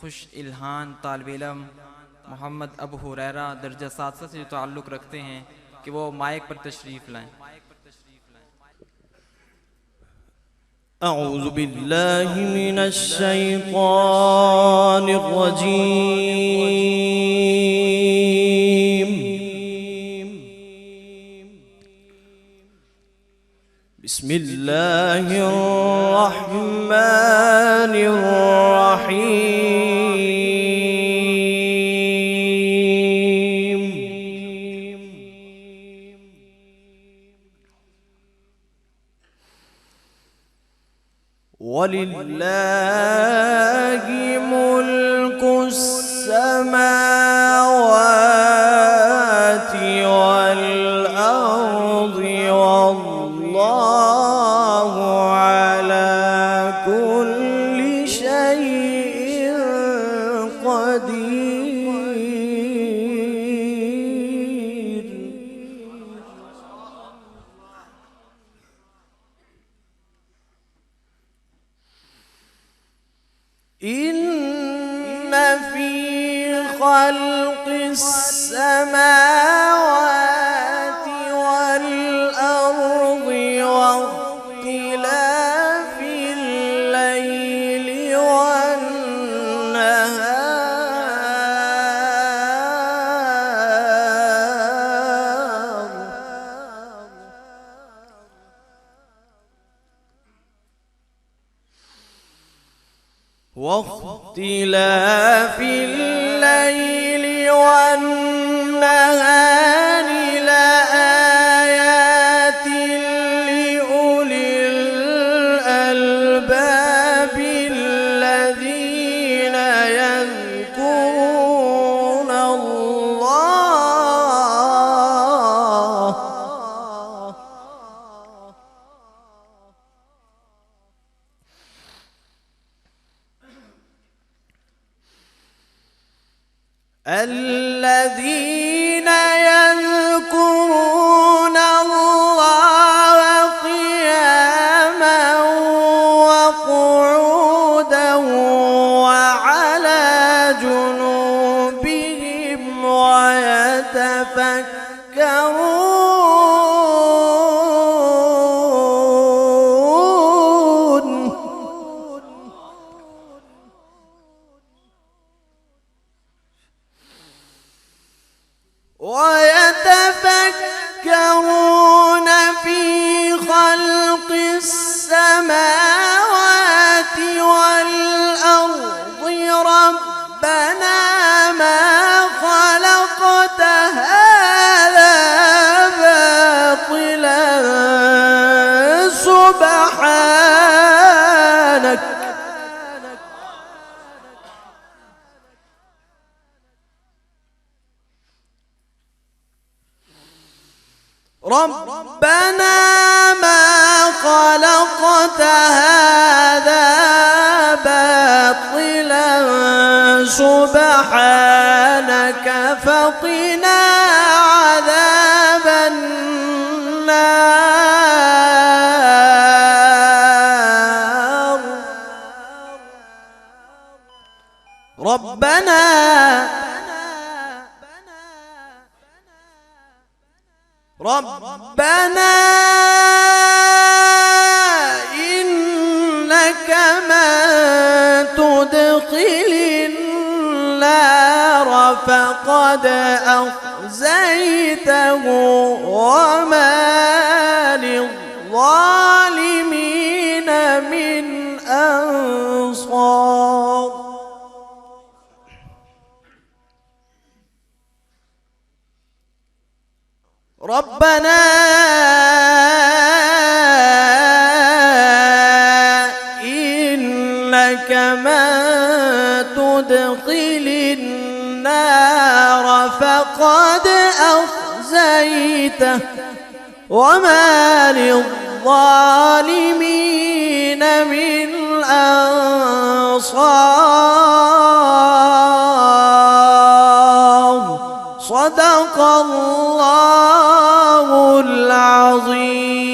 खुश इल्हान तालिब इल्म मोहम्मद अबू हुरैरा दर्जा सादसा से ताल्लुक़ रखते हैं कि वो माइक पर तशरीफ़ लाएं। अऊज़ु बिल्लाहि मिनश शैतानिर रजीम। बिस्मिल्लाहिर रहमानिर रहीम। वलिल्लाहि मुल्कुस समावाति वल अर्दि वल्लाहु अला कुल्ली शैइन क़दीर। इन्न फी ख़ल्क़िस समावाति वल अर्दि वख्तिलाफिल लैलि वन والنهار لآيات لأولي الألباب الذين يذكرون الله الذين يذكرون الله قياما وقعودا وعلى جنوبهم ويتفكرون في خلق السماوات والأرض ربنا ما خلقت هذا باطلا سبحانك ربنا ما خلقت هذا باطلا سبحانك فقنا عذاب النار ربنا إنك من تدخل النار فقد أخزيته وما للظالمين من أنصار. ربنا إنك من تدخل النار فقد أخزيته وما للظالمين من أنصار. صدق الله العظيم.